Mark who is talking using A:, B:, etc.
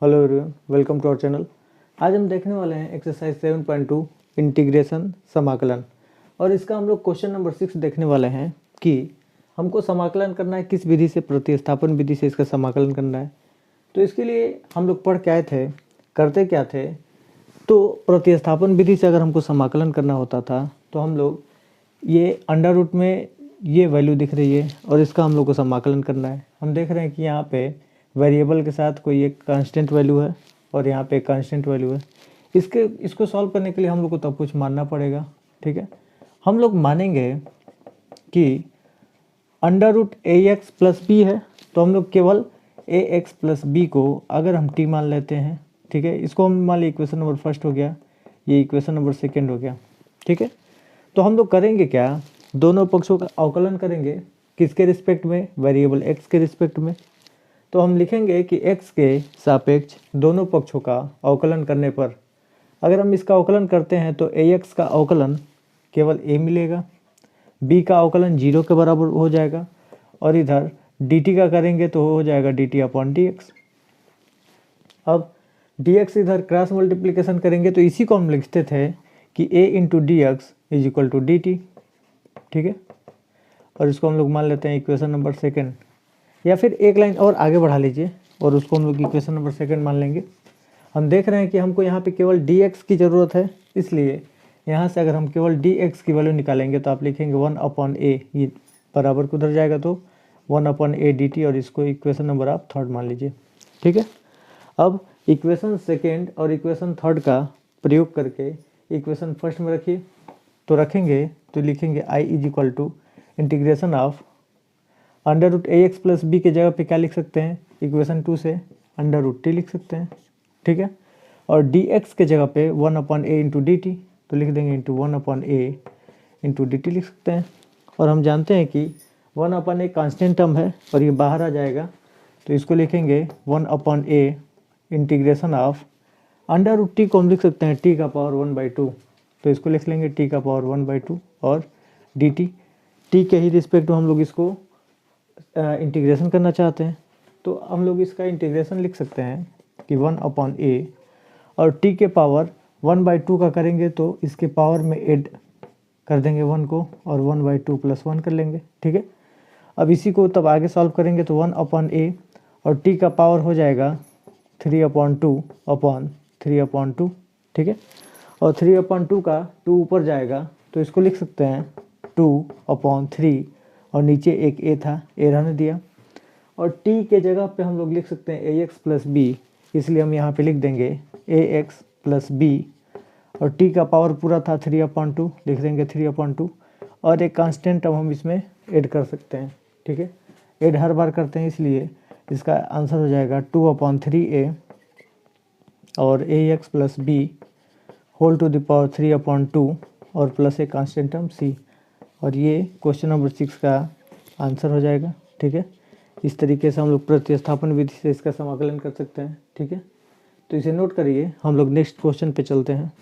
A: Hello everyone, welcome to our channel. आज हम देखने वाले हैं एक्सरसाइज 7.2 इंटीग्रेशन समाकलन। और इसका हम लोग क्वेश्चन नंबर 6 देखने वाले हैं कि हमको समाकलन करना है किस विधि से, प्रतिस्थापन विधि से इसका समाकलन करना है। तो इसके लिए हम लोग पढ़ के आए थे, करते क्या थे। तो प्रतिस्थापन विधि से अगर हमको समाकलन करना होता था तो हम लोग ये अंडर रूट में ये वैल्यू दिख रही है और इसका हम लोग को समाकलन करना है। हम देख रहे हैं कि यहाँ पे वेरिएबल के साथ कोई एक कांस्टेंट वैल्यू है और यहाँ पे कांस्टेंट वैल्यू है। इसको सॉल्व करने के लिए हम लोग को तब कुछ मानना पड़ेगा। ठीक है, हम लोग मानेंगे कि under root a x plus B है, तो हम लोग केवल ए एक्स प्लस बी को अगर हम टी मान लेते हैं, ठीक है, इसको हम मान ली इक्वेशन नंबर फर्स्ट हो गया, ये इक्वेशन नंबर सेकेंड हो गया। ठीक है, तो हम लोग करेंगे क्या, दोनों पक्षों का अवकलन करेंगे। किसके रिस्पेक्ट में? वेरिएबल एक्स के रिस्पेक्ट में। तो हम लिखेंगे कि x के सापेक्ष दोनों पक्षों का अवकलन करने पर अगर हम इसका अवकलन करते हैं तो ax का अवकलन केवल a मिलेगा, b का अवकलन 0 के बराबर हो जाएगा और इधर dt का करेंगे तो हो जाएगा dt अपॉन dx। अब dx इधर क्रॉस मल्टीप्लिकेशन करेंगे तो इसी को हम लिखते थे कि a into d x is equal to d t. ठीक है, और इसको हम लोग मान लेते हैं इक्वेशन नंबर सेकेंड, या फिर एक लाइन और आगे बढ़ा लीजिए और उसको हम लोग इक्वेशन नंबर सेकंड मान लेंगे। हम देख रहे हैं कि हमको यहाँ पे केवल dx की ज़रूरत है, इसलिए यहाँ से अगर हम केवल dx की वैल्यू निकालेंगे तो आप लिखेंगे 1/a, ये बराबर को उधर जाएगा तो 1/a dt, और इसको इक्वेशन नंबर आप थर्ड मान लीजिए। ठीक है, अब इक्वेशन सेकेंड और इक्वेशन थर्ड का प्रयोग करके इक्वेशन फर्स्ट में रखिए। तो रखेंगे तो लिखेंगे i is equal to integration of under root a x plus b के जगह पे क्या लिख सकते हैं, इक्वेशन 2 से अंडर रूट टी लिख सकते हैं। ठीक है, और डी एक्स के जगह पे 1/a इंटू डी टी, तो लिख देंगे into 1/a into D T लिख सकते हैं। और हम जानते हैं कि 1/a कांस्टेंट टर्म है और ये बाहर आ जाएगा, तो इसको लिखेंगे 1/a integration of under root t को हम लिख सकते हैं टी का पावर 1/2, तो इसको लिख लेंगे टी का पावर 1/2 और डी टी के ही रिस्पेक्ट में हम लोग इसको इंटीग्रेशन करना चाहते हैं, तो हम लोग इसका इंटीग्रेशन लिख सकते हैं कि 1/a और t के पावर 1/2 का करेंगे तो इसके पावर में ऐड कर देंगे 1 को और 1/2 प्लस 1 कर लेंगे। ठीक है, अब इसी को तब आगे सॉल्व करेंगे तो 1/a और t का पावर हो जाएगा 3/2 अपॉन 3/2। ठीक है, और 3/2 का 2 ऊपर जाएगा तो इसको लिख सकते हैं 2/3, और नीचे एक a था, a रहने दिया, और t के जगह पे हम लोग लिख सकते हैं ax प्लस बी, इसलिए हम यहाँ पे लिख देंगे ax प्लस बी, और t का पावर पूरा था 3/2, लिख देंगे 3/2, और एक कांस्टेंट टर्म हम इसमें ऐड कर सकते हैं। ठीक है, ऐड हर बार करते हैं इसलिए इसका आंसर हो जाएगा 2/3a और ax plus b whole to the power 3/2 और प्लस एक कांस्टेंट टर्म c, और ये क्वेश्चन नंबर 6 का आंसर हो जाएगा। ठीक है, इस तरीके से हम लोग प्रतिस्थापन विधि से इसका समाकलन कर सकते हैं। ठीक है, तो इसे नोट करिए, हम लोग नेक्स्ट क्वेश्चन पे चलते हैं।